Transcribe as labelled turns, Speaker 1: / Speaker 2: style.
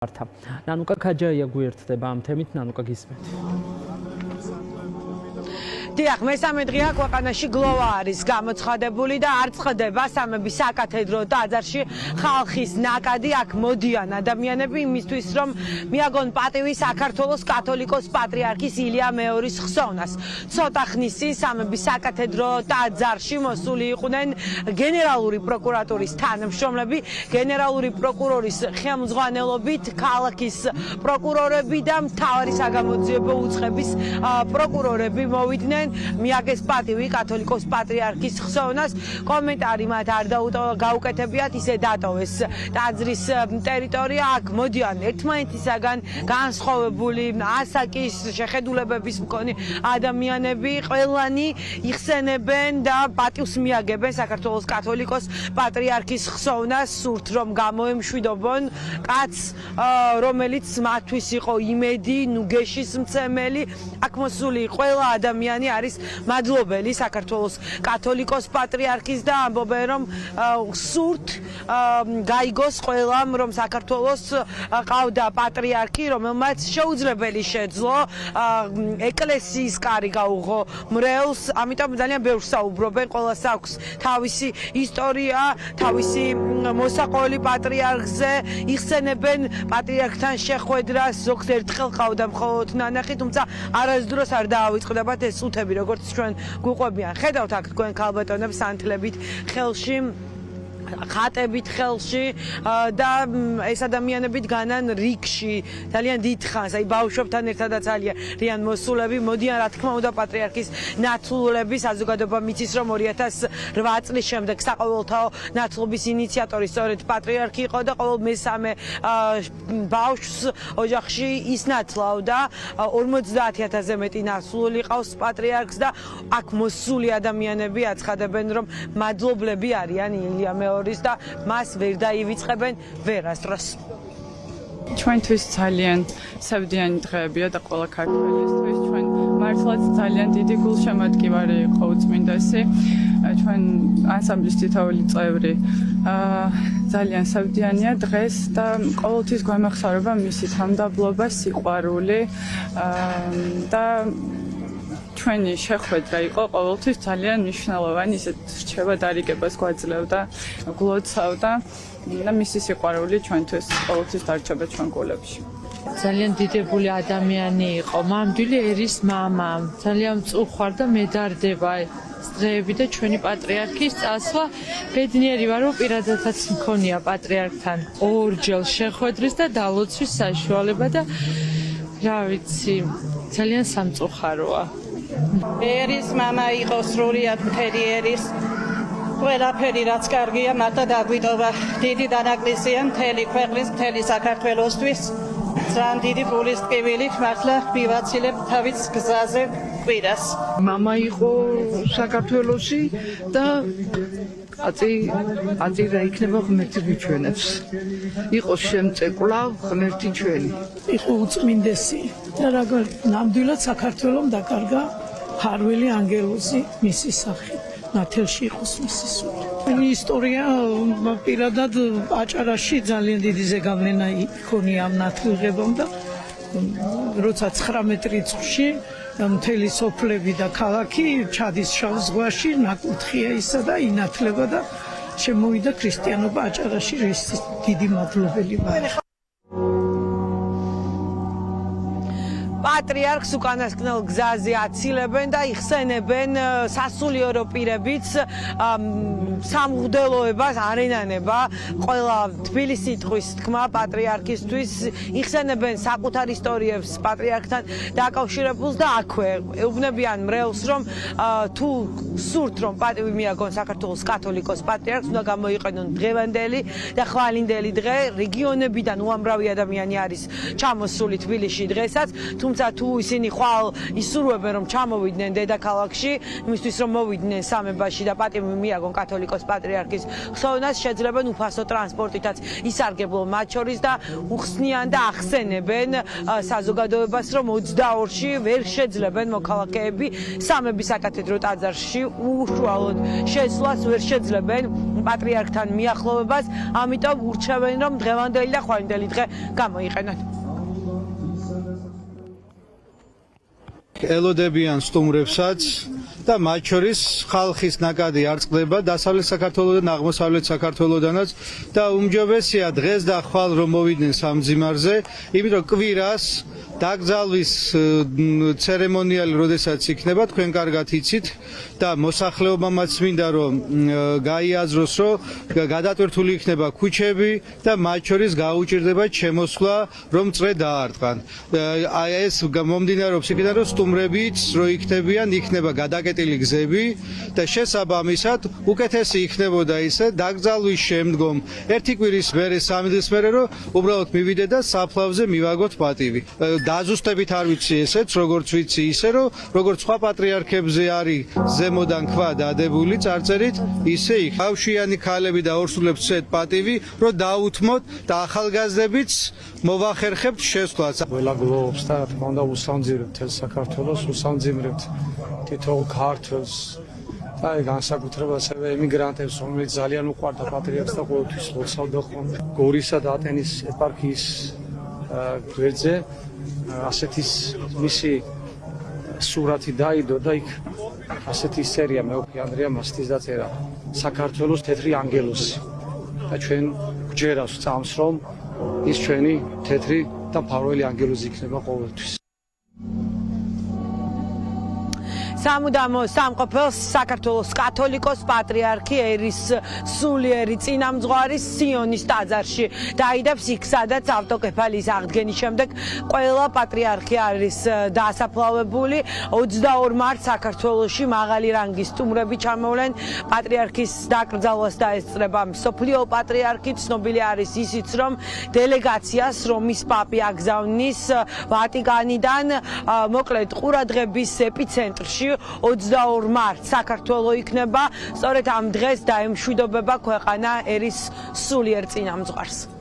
Speaker 1: ნანუკა ქაჯაია გვერდდება ამ თემით, ნანუკა გისმენთ.
Speaker 2: დიახ, მესამე დღეა ქვეყანაში გლოვა არის გამოცხადებული და არ წყდება სამების საკათედრო ტაძარში ხალხის ნაკადი. აქ მოდიან ადამიანები იმისთვის, რომ მიაგონ პატივი საქართველოს კათოლიკოს პატრიარქის ილია მეორის ხსოვნას. ცოტა ხნის წინ სამების საკათედრო ტაძარში მოსული იყვნენ გენერალური პროკურატურის თანამშრომლები, გენერალური პროკურორის ხელმძღვანელობით ქალაქის პროკურორები და მთავარი საგამოძიებო უწყების პროკურორები მოვიდნენ. მიაგეს პატივი კათოლიკოს პატრიარქის ხსოვნას. კომენტარი მათ არ გაუკეთებიათ, ისე დატოვეს ტაძრის ტერიტორია. აქ მოდიან ერთმანეთისაგან განსხვავებული ასაკის შეხედულებების მქონე ადამიანები, ყველანი იხსენებენ და პატივს მიაგებენ საქართველოს კათოლიკოს პატრიარქის ხსოვნას, სურთ რომ გამოემშვიდობონ კაცს, რომელიც მათთვის იყო იმედი, ნუგეშის მცემელი. აქ მოსული ყველა ადამიანი არის მადლობელი საქართველოს კათოლიკოს პატრიარქის და ამბობენ რომ სურთ გაიგოს ყველამ რომ საქართველოს ყავდა პატრიარქი, რომელმაც შეუძლებელი შეძლო ეკლესიის კარი გაუღო მრევლს, ამიტომ ძალიან ბევრს საუბრობენ, ყველას აქვს თავისი ისტორია, თავისი მოსაყოლი პატრიარქზე, იხსენებენ პატრიარქთან შეხვედრას, ზოგს ერთხელ ყავდა მხოლოდ ნანახი, თუმცა არასდროს არ დაავიწყდებათ ეს უთები, როგორც ჩვენ გვიყვებიან. ხედავთ აქ თქვენ ქალბატონებს ანთლებით ხელში, ხატებით ხელში და ეს ადამიანები დგანან რიგში ძალიან დიდხანს, აი ბავშვებთან ერთადაც არიან მოსულები, მოდიან რა თქმა უნდა პატრიარქის ნათლულები. საზოგადოება მიცის რომ 2008 წლის შემდეგ საყოველთაო ნათლობის ინიციატორი სწორედ პატრიარქი იყო და ყოველ მესამე ბავშვს ოჯახში ის ნათლავდა. 50,000-ზე მეტი ნათლული ყავს პატრიარქს და აქ მოსული ადამიანები აცხადებენ რომ მადლობლები არიან ილია მეორის და მას ვერ დაივიწყებენ ვერასდროს.
Speaker 3: ჩვენთვის ძალიან სევდიანი დღეებია და ყველა ქართველისთვის ჩვენ მართლაც ძალიან დიდი გულშემატკივარი იყო უწმინდესი. ჩვენ ანსამბლის თითოეული წევრი ძალიან სევდიანია დღეს და ყოველთვის გვემეხსავრება მისი თანმდაბლობა, სიყვარული და ჩვენი შეხვედრა იყო ყოველთვის ძალიან მნიშვნელოვანი, ისეთ რჩევა დარიგებას გვაძლევდა, გლოცავდა და მისი სიყვარული ჩვენთვის ყოველთვის დარჩება ჩვენ გულებში.
Speaker 4: ძალიან დიდებული ადამიანი იყო, მამდვილი ერის მამა, ძალიან მწუხვარ და მედარდება დღეები და ჩვენი პატრიარქის წასვლა. ბედნიერი ვარ, რომ პირადადაც მქონია პატრიარქთან ორჯერ შეხვედრის და დალოცვის საშუალება და რა ვიცი, ძალიან სამწუხაროა.
Speaker 5: ერის მამა იყო სრულიად მთელი ერის. ყველაფერი რაც კარგია, მარტო დაგვიტოვა. დიდი დანაკლისია მთელი ქვეყნის, მთელი საქართველოსთვის. ძალიან დიდი გულის ტკივილით მართლა მივაცილებ თავის გზაზე კვირას.
Speaker 6: მამა იყო საქართველოსი და აწი რა იქნება ღმერთი გვიჩვენებს. იყო შემწეკვლავ ღმერთი ჩვენი.
Speaker 7: იყო უწმინდესი და როგორ ნამდვილად საქართველოს დაკარგა ფარველი ანგელოზი მისი სახით. ნათელში იყოს მისი სული. ისტორია პირადად აჭარაში ძალიან დიდი ზეგავლენა იქონია ამ ნათლიღებამ და როცა 19 რიცხვში მთელი სოფლები და ქალაქი ჩადის შავ ზღვაში, ნაკუთხია ისა და ინათლება და შემოვიდა ქრისტიანობა აჭარაში, რის დიდი მადლობელი ვარ.
Speaker 2: პატრიარქს უკანასკნელ გზაზე აცილებენ და იხსენებენ სასულიერო პირებიც სამღვდელოებას არენანება. ყველა თბილისი თხვის თქმა პატრიარქისთვის, იხსენებენ საკუთარ ისტორიებს პატრიარქთან დაკავშირებულს და აქვე ეუბნებიან მრევლს რომ თუ სურთ რომ პატივი მიაგონ საქართველოს კათოლიკოს პატრიარქს, უნდა გამოიყენონ დღევანდელი და ხვალინდელი დღე. რეგიონებიდან უამრავი ადამიანი არის ჩამოსული თბილისში დღესაც, თუმცა თუ ისინი ხვალ ისურვებენ რომ ჩამოვიდნენ დედაქალაქში, იმისთვის რომ მოვიდნენ სამებაში და პატივი მიაგონ კათოლიკოს პატრიარქის ხსოვნას, შეძლებენ უფასო ტრანსპორტითაც ისარგებლონ მათ შორის და უხსნიან და ახსენებენ საზოგადოებას, რომ 22-ში ვერ შეძლებენ მოქალაქეები სამების საკათედრო ტაძარში უშუალოდ შესვლას ვერ შეძლებენ პატრიარქთან მიახლოვებას, ამიტომ ურჩევენ რომ დღევანდელი და ხვალინდელი დღე გამოიყენონ.
Speaker 8: ელოდებიან სტუმრებსაც და მათ შორის ხალხის ნაკადი არ წყდება დასავლეთ საქართველოსთან და აღმოსავლეთ საქართველოსთანაც და უმჯობესია დღეს და ხვალ რომ მოვიდნენ სამძიმარზე, იმიტომ კვირას დაკრძალვის ცერემონიალი როდესაც იქნება, თქვენ კარგად იცით და მოსახლეობამაც მინდა რომ გაიაზროს, რომ გადატვირთული იქნება ქუჩები და მათ შორის გაუჭირდება შემოსვლა, რომ წრე დაარტყან. ეს მომდინარეობს იქიდან, რომ სტუმრებიც რო იქნებიან, იქნება გადაკეტილი გზები და შესაბამისად უკეთესი იქნებოდა ისე დაკრძალვის შემდგომ ერთი კვირის მერე, 3 დღის მერე, რომ უბრალოდ მივიდე და საფლავზე მივაგოთ პატივი. დაზუსტებით არ ვიცი ესეც, როგორც ვიცი ისე, რომ როგორც სხვა პატრიარქებზე არის ზემოდან ქვა დადებული წარწერით, ისე იქ. ბავშვიანი ქალები და ორსულებს ცეთ პატივი, რომ დაუთმოთ და ახალგაზრდებიც მოვახერხებთ შესვლას.
Speaker 9: ყველა გლოვობს და რა თქმა უნდა უსამძიმრებთ თელ საქართველოს, უსამძიმრებთ თითოეულ ქართველს და განსაკუთრებით ასევე ემიგრანტებს, რომელიც ძალიან უყვარდა პატრიარქს და ყოველთვის ლოცავდა ხოლმე. გორისა და ატენის ეპარქიის გვერდზე ასეთი მისი სურათი დაიდო და იქ ასეთი სერია მეუღლე ანდრია მასტის დაწერა საქართველოს თეთრი ანგელოზი და ჩვენ გვჯერავს წამს რომ ის ჩვენი თეთრი და მფარველი ანგელოზი იქნება ყოველთვის.
Speaker 2: სამუდამო სამყოფელს საქართველოს კათოლიკოს პატრიარქი ერის სულიერი წინამძღვარი სიონის ტაძარში დაიდებს იქ, სადაც ავტოკეფალიის აღდგენის შემდეგ ყველა პატრიარქი არის დასაფლავებული. 22 მარტს საქართველოში მაღალი რანგის სტუმრები ჩამოვლენ პატრიარქის დაკრძალვას დაესწრება მსოფლიო პატრიარქი. ცნობილი არის ისიც, რომ დელეგაციას რომის პაპი აგზავნის ვატიკანიდან, მოკლედ ყურადღების ეპიცენტრში 22 მარტს საქართველო იქნება, სწორედ ამ დღეს დაემშვიდობება ქვეყანა ერის სულიერ წინამძღვარს.